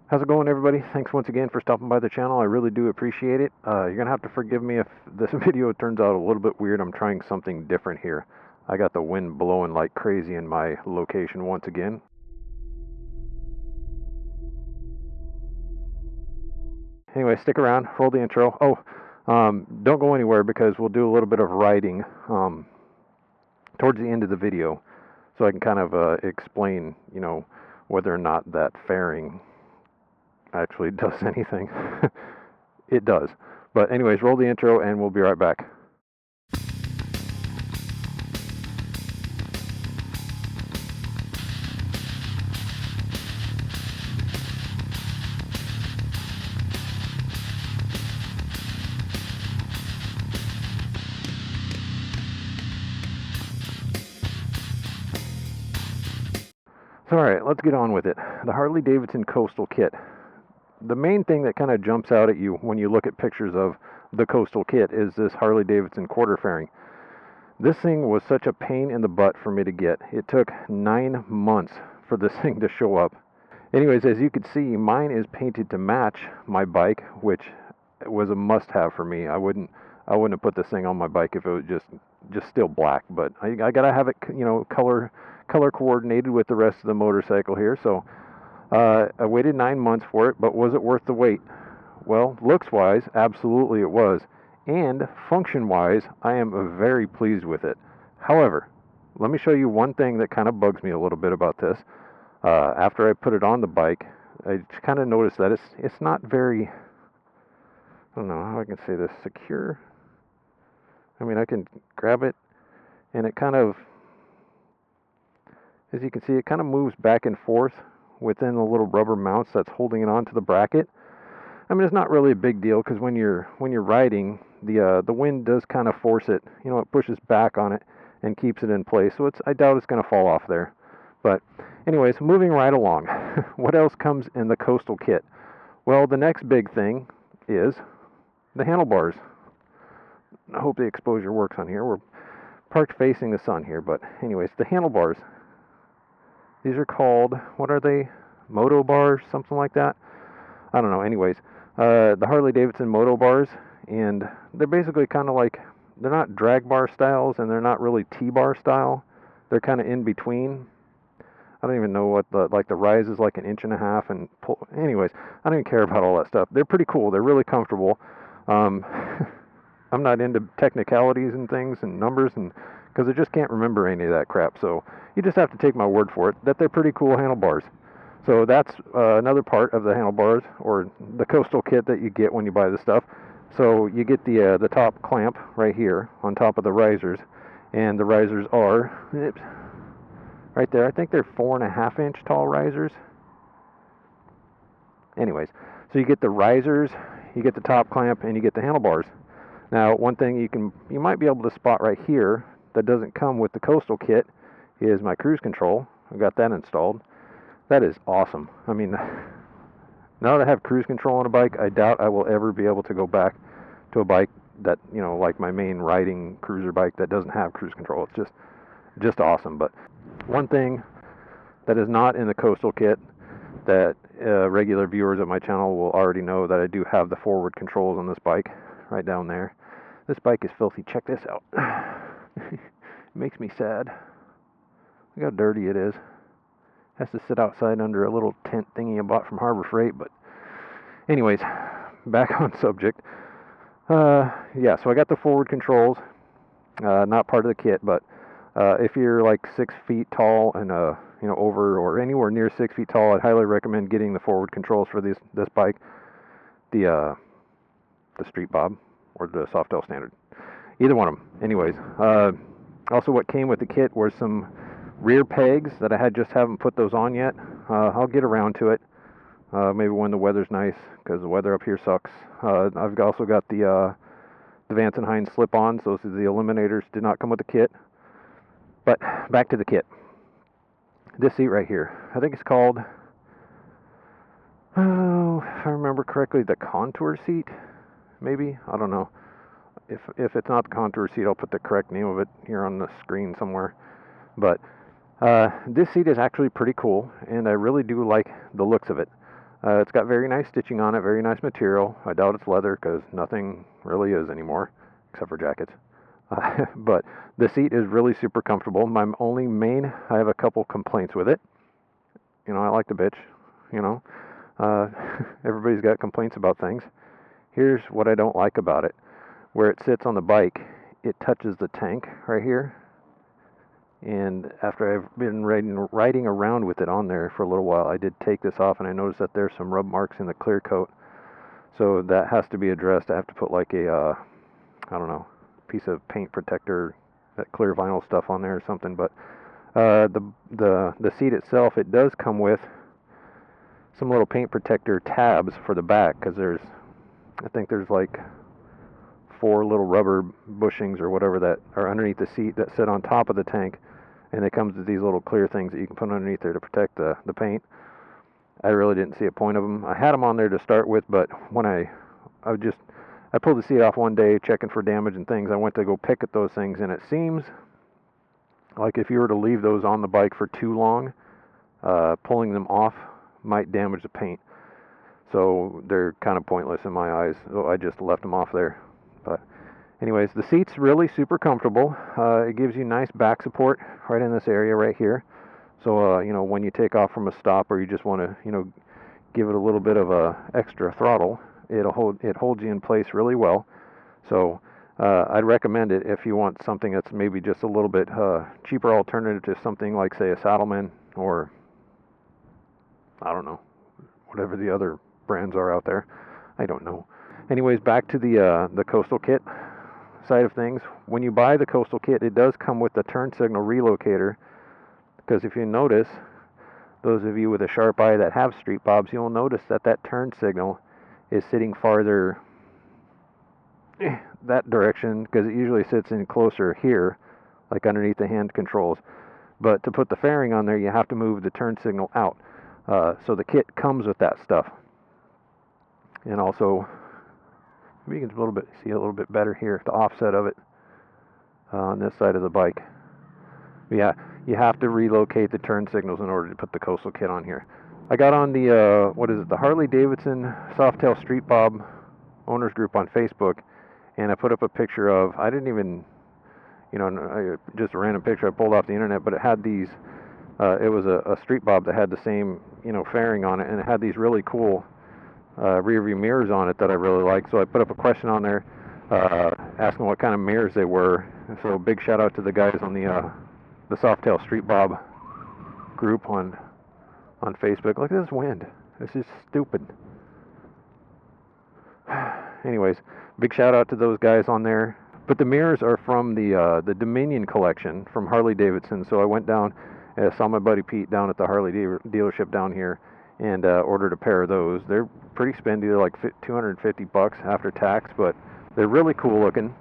How's it going, everybody? Thanks once again for stopping by the channel. I really do appreciate it. You're gonna have to forgive me if this video turns out a little bit weird. I'm trying something different here. I got the wind blowing like crazy in my location once again. Anyway, stick around, roll the intro. Don't go anywhere because we'll do a little bit of writing towards the end of the video, so I can kind of explain, whether or not that fairing actually does anything. It does. But anyways, roll the intro and we'll be right back. So alright, let's get on with it. The Harley-Davidson Coastal Kit. The main thing that kind of jumps out at you when you look at pictures of the Coastal Kit is this Harley-Davidson quarter fairing. This thing was such a pain in the butt for me to get. It took 9 months for this thing to show up. Anyways, as you can see, mine is painted to match my bike, which was a must-have for me. I wouldn't have put this thing on my bike if it was just still black, but I gotta have it, color coordinated with the rest of the motorcycle here. So I waited 9 months for it, but was it worth the wait? Well, looks-wise, absolutely it was. And function-wise, I am very pleased with it. However, let me show you one thing that kind of bugs me a little bit about this. After I put it on the bike, I kind of noticed that it's not very, I don't know how I can say this, secure. I mean, I can grab it, and it kind of, as you can see, it kind of moves back and forth within the little rubber mounts that's holding it onto the bracket. I mean, it's not really a big deal because when you're riding, the wind does kind of force it. It pushes back on it and keeps it in place. So I doubt it's going to fall off there. But anyways, moving right along. What else comes in the Coastal Kit? Well, the next big thing is the handlebars. I hope the exposure works on here. We're parked facing the sun here, but anyways, the handlebars. These are called, what are they? Moto bars, something like that. I don't know. Anyways, the Harley-Davidson Moto bars, and they're basically kind of like, they're not drag bar styles, and they're not really T-bar style. They're kind of in between. I don't even know what the rise is like 1.5 inches, and anyways, I don't even care about all that stuff. They're pretty cool. They're really comfortable. I'm not into technicalities and things and numbers, and because I just can't remember any of that crap. So you just have to take my word for it that they're pretty cool handlebars. So that's another part of the handlebars, or the Coastal Kit, that you get when you buy this stuff. So you get the top clamp right here on top of the risers, and the risers are right there. I think they're 4.5-inch tall risers. Anyways, so you get the risers, you get the top clamp, and you get the handlebars. Now, one thing you might be able to spot right here that doesn't come with the Coastal Kit is my cruise control. I've got that installed. That is awesome. I mean, now that I have cruise control on a bike, I doubt I will ever be able to go back to a bike that, like my main riding cruiser bike that doesn't have cruise control. It's just awesome. But one thing that is not in the Coastal Kit that regular viewers of my channel will already know, that I do have the forward controls on this bike right down there. This bike is filthy. Check this out. It makes me sad. Look how dirty it is. Has to sit outside under a little tent thingy I bought from Harbor Freight. But anyways, back on subject. Yeah, so I got the forward controls. Not part of the kit, but if you're like 6 feet tall and over or anywhere near 6 feet tall, I'd highly recommend getting the forward controls for this bike. The Street Bob or the Softail Standard. Either one of them. Anyways, also what came with the kit were some rear pegs that I just haven't put those on yet. I'll get around to it. Maybe when the weather's nice, because the weather up here sucks. I've also got the Vance and Hines slip-ons. Those are the Eliminators. Did not come with the kit. But back to the kit. This seat right here, I think it's called, oh, if I remember correctly, the Contour seat. Maybe, I don't know. If it's not the Contour seat, I'll put the correct name of it here on the screen somewhere. But this seat is actually pretty cool, and I really do like the looks of it. It's got very nice stitching on it, very nice material. I doubt it's leather because nothing really is anymore, except for jackets. But the seat is really super comfortable. I have a couple complaints with it. You know, I like to bitch, you know. Everybody's got complaints about things. Here's what I don't like about it. Where it sits on the bike, it touches the tank right here. And after I've been riding around with it on there for a little while, I did take this off and I noticed that there's some rub marks in the clear coat. So that has to be addressed. I have to put like a, I don't know, piece of paint protector, that clear vinyl stuff on there or something. But the seat itself, it does come with some little paint protector tabs for the back, because I think there's like 4 little rubber bushings or whatever that are underneath the seat that sit on top of the tank, and it comes with these little clear things that you can put underneath there to protect the paint. I really didn't see a point of them. I had them on there to start with, but when I pulled the seat off one day checking for damage and things, I went to go pick at those things, and it seems like if you were to leave those on the bike for too long, pulling them off might damage the paint. So they're kind of pointless in my eyes, so I just left them off there. But anyways, the seat's really super comfortable. It gives you nice back support right in this area right here. So you know, when you take off from a stop, or you just want to, you know, give it a little bit of a extra throttle, it holds you in place really well. So I'd recommend it if you want something that's maybe just a little bit cheaper alternative to something like, say, a Saddleman, or I don't know, whatever the other brands are out there. I don't know. Anyways, back to the Coastal Kit side of things. When you buy the Coastal Kit, it does come with the turn signal relocator, because if you notice, those of you with a sharp eye that have street bobs, you'll notice that that turn signal is sitting farther that direction, because it usually sits in closer here, like underneath the hand controls. But to put the fairing on there, you have to move the turn signal out. So the kit comes with that stuff. And also, maybe you can see a little bit better here, the offset of it on this side of the bike. But yeah, you have to relocate the turn signals in order to put the Coastal Kit on here. I got on the the Harley-Davidson Softail Street Bob owners group on Facebook, and I put up a picture of, I didn't even, you know, just a random picture I pulled off the internet, but it had these, it was a Street Bob that had the same, you know, fairing on it, and it had these really cool rear view mirrors on it that I really liked. So I put up a question on there asking what kind of mirrors they were. So big shout out to the guys on the Softail Street Bob group on Facebook. Look at this wind. This is stupid. Anyways, big shout out to those guys on there. But the mirrors are from the Dominion collection from Harley-Davidson. So I went down, saw my buddy Pete down at the Harley dealership down here, and ordered a pair of those. They're pretty spendy. They're like $250 after tax, but they're really cool looking.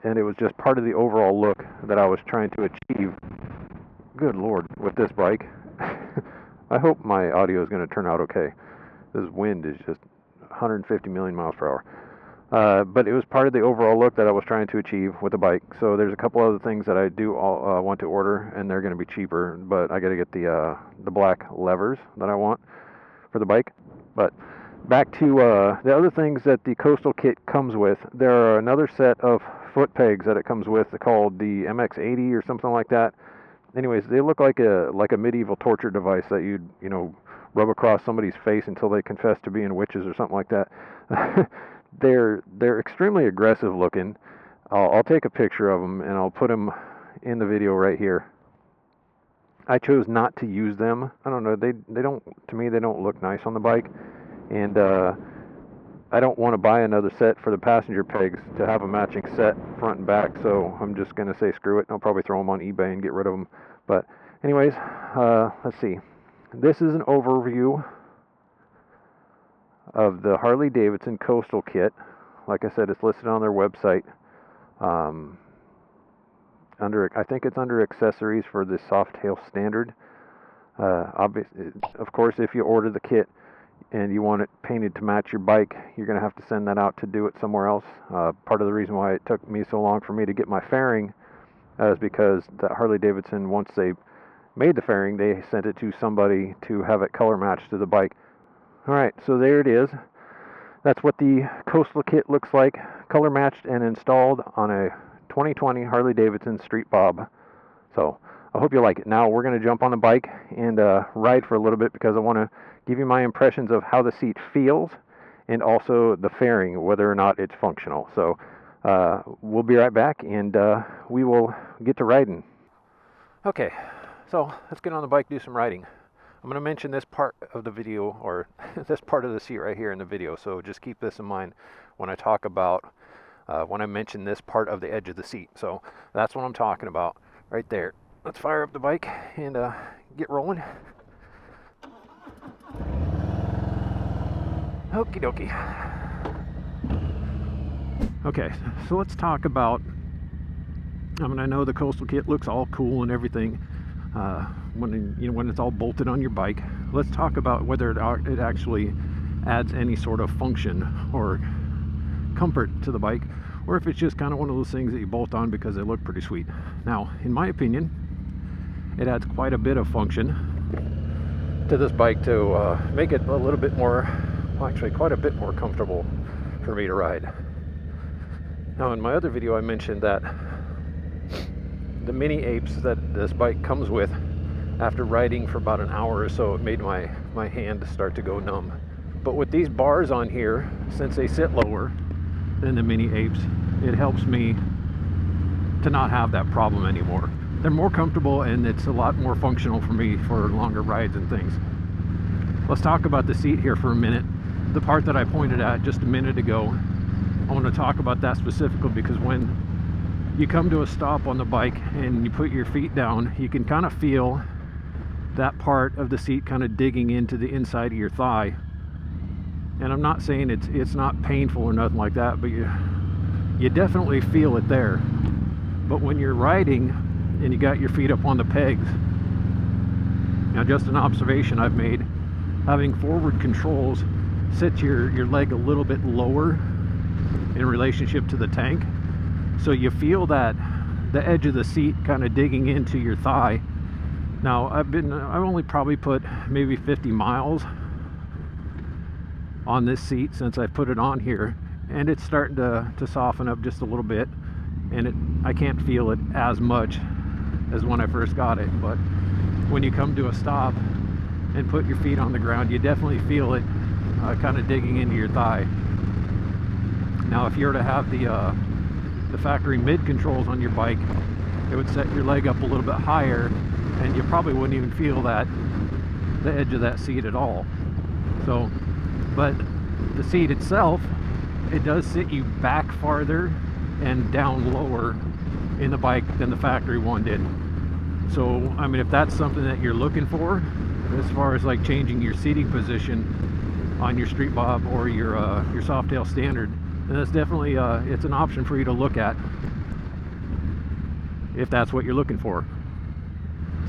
And it was just part of the overall look that I was trying to achieve. Good Lord, with this bike. I hope my audio is going to turn out okay. This wind is just 150 million miles per hour. But it was part of the overall look that I was trying to achieve with the bike. So there's a couple other things that I do want to order, and they're going to be cheaper. But I got to get the black levers that I want for the bike. But back to the other things that the Coastal Kit comes with. There are another set of foot pegs that it comes with, called the MX80 or something like that. Anyways, they look like a medieval torture device that you'd, you know, rub across somebody's face until they confess to being witches or something like that. They're extremely aggressive looking. I'll take a picture of them and I'll put them in the video right here. I chose not to use them. I don't know, they don't, to me, they don't look nice on the bike, and I don't want to buy another set for the passenger pegs to have a matching set front and back, so I'm just going to say screw it. I'll probably throw them on eBay and get rid of them. But anyways, let's see. This is an overview of the Harley-Davidson Coastal Kit. Like I said, it's listed on their website. I think it's under accessories for the Softail standard. Of course, if you order the kit and you want it painted to match your bike, you're going to have to send that out to do it somewhere else. Part of the reason why it took me so long for me to get my fairing is because the Harley-Davidson, once they made the fairing, they sent it to somebody to have it color matched to the bike. Alright, so there it is. That's what the coastal kit looks like, color matched and installed on a 2020 Harley-Davidson Street Bob. So I hope you like it. Now we're going to jump on the bike and ride for a little bit, because I want to give you my impressions of how the seat feels and also the fairing, whether or not it's functional. So we'll be right back, and we will get to riding. Okay, so let's get on the bike, do some riding. I'm going to mention this part of the video, or this part of the seat right here in the video, so just keep this in mind when I talk about, when I mention this part of the edge of the seat. So that's what I'm talking about right there. Let's fire up the bike and get rolling. Okie dokie. Okay, so let's talk about, I mean, I know the coastal kit looks all cool and everything, when it's all bolted on your bike. Let's talk about whether it actually adds any sort of function or comfort to the bike, or if it's just kind of one of those things that you bolt on because they look pretty sweet. Now, in my opinion, it adds quite a bit of function to this bike to make it a little bit more, well, actually quite a bit more comfortable for me to ride. Now, in my other video I mentioned that the mini apes that this bike comes with, after riding for about an hour or so, it made my hand start to go numb. But with these bars on here, since they sit lower than the mini apes, it helps me to not have that problem anymore. They're more comfortable, and it's a lot more functional for me for longer rides and things. Let's talk about the seat here for a minute. The part that I pointed at just a minute ago, I want to talk about that specifically, because when you come to a stop on the bike and you put your feet down, you can kind of feel that part of the seat kind of digging into the inside of your thigh. And I'm not saying it's not painful or nothing like that, but you definitely feel it there. But when you're riding and you got your feet up on the pegs, now just an observation I've made, having forward controls sets your leg a little bit lower in relationship to the tank, so you feel that the edge of the seat kind of digging into your thigh. Now I've only probably put maybe 50 miles on this seat since I put it on here, and it's starting to soften up just a little bit, and I can't feel it as much as when I first got it. But when you come to a stop and put your feet on the ground, you definitely feel it kind of digging into your thigh. Now, if you were to have the factory mid controls on your bike, it would set your leg up a little bit higher, and you probably wouldn't even feel the edge of that seat at all. So, but the seat itself, it does sit you back farther and down lower in the bike than the factory one did. So, I mean, if that's something that you're looking for, as far as like changing your seating position on your Street Bob or your Softail Standard, then that's definitely it's an option for you to look at if that's what you're looking for.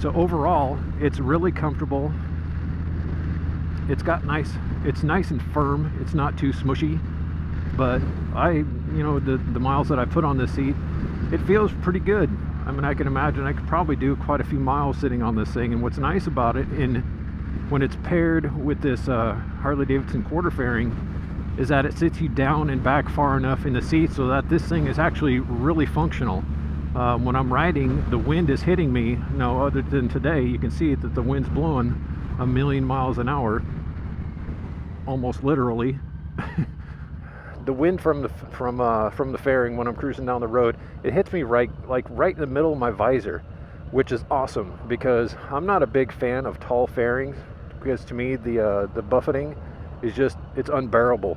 So overall, it's really comfortable. It's nice and firm. It's not too smushy. But the miles that I put on this seat, it feels pretty good. I mean, I can imagine I could probably do quite a few miles sitting on this thing. And what's nice about it, when it's paired with this Harley-Davidson quarter fairing, is that it sits you down and back far enough in the seat so that this thing is actually really functional. When I'm riding, the wind is hitting me. Now, other than today, you can see that the wind's blowing 1,000,000 miles an hour, almost literally. The wind from the fairing when I'm cruising down the road, it hits me right in the middle of my visor, which is awesome, because I'm not a big fan of tall fairings, because to me the buffeting is it's unbearable.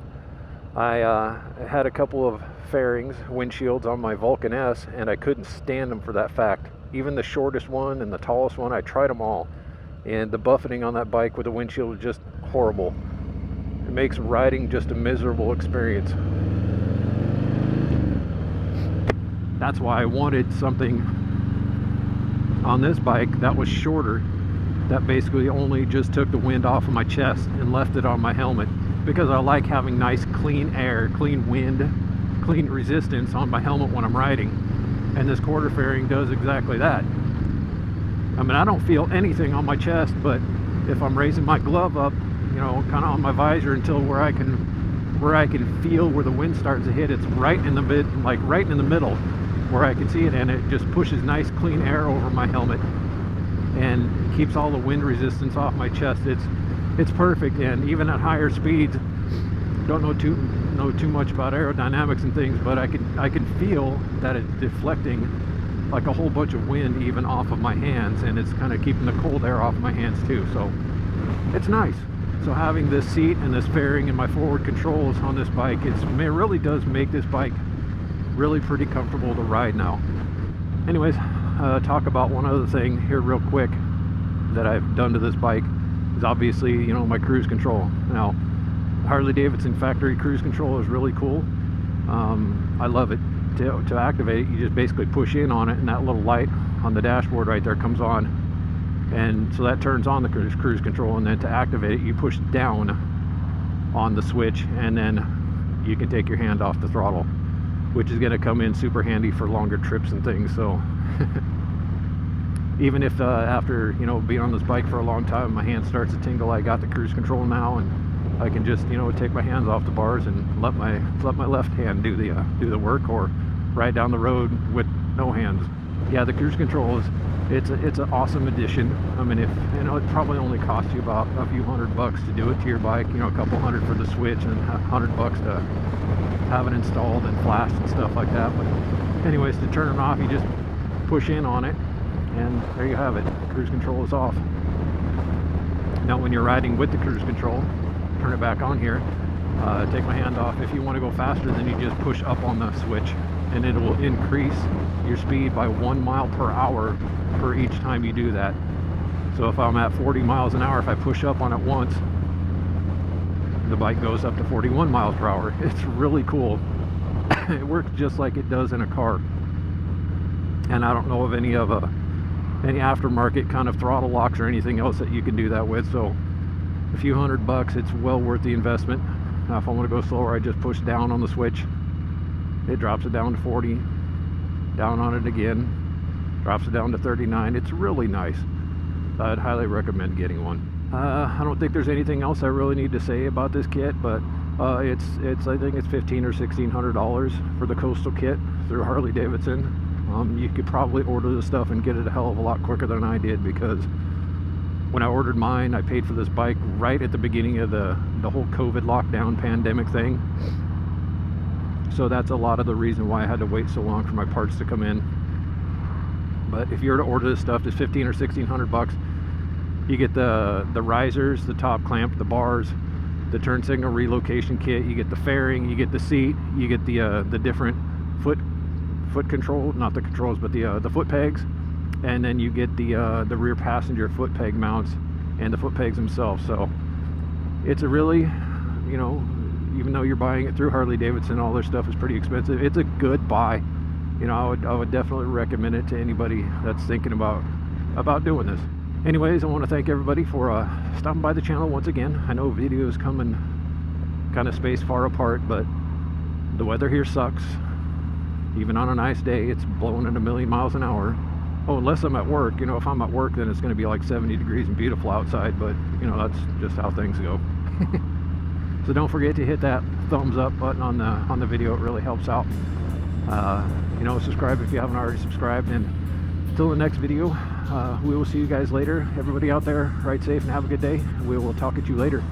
I had a couple of fairings, windshields on my Vulcan S, and I couldn't stand them for that fact. Even the shortest one and the tallest one, I tried them all, and the buffeting on that bike with the windshield is just horrible. It makes riding just a miserable experience. That's why I wanted something on this bike that was shorter, that basically only just took the wind off of my chest and left it on my helmet, because I like having nice clean air, clean wind, clean resistance on my helmet when I'm riding. And this quarter fairing does exactly that. I mean, I don't feel anything on my chest, but if I'm raising my glove up you know, kind of on my visor until where I can feel where the wind starts to hit. It's right in the right in the middle where I can see it, and it just pushes nice clean air over my helmet and keeps all the wind resistance off my chest. It's perfect. And even at higher speeds, don't know too much about aerodynamics and things, but I can feel that it's deflecting like a whole bunch of wind even off of my hands, and it's kind of keeping the cold air off my hands too. So it's nice. So having this seat and this fairing and my forward controls on this bike, it really does make this bike really pretty comfortable to ride now. Anyways, talk about one other thing here real quick that I've done to this bike is obviously, you know, my cruise control. Now, Harley-Davidson factory cruise control is really cool. I love it. To activate it, you just basically push in on it, and that little light on the dashboard right there comes on, and so that turns on the cruise control. And then to activate it, you push down on the switch, and then you can take your hand off the throttle, which is going to come in super handy for longer trips and things. So even if after, you know, being on this bike for a long time, my hand starts to tingle, I got the cruise control now, and I can just, you know, take my hands off the bars and let my left hand do the work, or ride down the road with no hands. Yeah, the cruise control it's an awesome addition. I mean, if you know, it probably only costs you about a few $100 to do it to your bike. You know, a couple hundred for the switch and $100 to have it installed and flashed and stuff like that. But anyways, to turn it off, you just push in on it, and there you have it. Cruise control is off. Now, when you're riding with the cruise control, turn it back on here, take my hand off. If you want to go faster, then you just push up on the switch, and it will increase your speed by 1 mile per hour for each time you do that. So if I'm at 40 miles an hour, if I push up on it once, the bike goes up to 41 miles per hour. It's really cool. It works just like it does in a car. And I don't know of any aftermarket kind of throttle locks or anything else that you can do that with. So a few $100, it's well worth the investment. Now, if I want to go slower, I just push down on the switch. It drops it down to 40, down on it again, drops it down to 39. It's really nice. I'd highly recommend getting one. I don't think there's anything else I really need to say about this kit, but it's I think it's $1,500 or $1,600 for the coastal kit through Harley-Davidson. You could probably order the stuff and get it a hell of a lot quicker than I did, because when I ordered mine, I paid for this bike right at the beginning of the whole COVID lockdown pandemic thing. So that's a lot of the reason why I had to wait so long for my parts to come in. But if you were to order this stuff, it's $1,500 or $1,600. You get the risers, the top clamp, the bars, the turn signal relocation kit. You get the fairing, you get the seat, you get the different foot control, not the controls, but the foot pegs, and then you get the rear passenger foot peg mounts and the foot pegs themselves. So it's a really, you know, even though you're buying it through Harley-Davidson, all their stuff is pretty expensive. It's a good buy. You know, I would definitely recommend it to anybody that's thinking about doing this. Anyways, I want to thank everybody for stopping by the channel once again. I know videos coming kind of spaced far apart, but the weather here sucks. Even on a nice day, it's blowing at 1,000,000 miles an hour. Oh, unless I'm at work. You know, if I'm at work, then it's going to be like 70 degrees and beautiful outside, but you know, that's just how things go. So don't forget to hit that thumbs up button on the video. It really helps out. You know, subscribe if you haven't already subscribed, and until the next video, we will see you guys later. Everybody out there, ride safe and have a good day. We will talk at you later.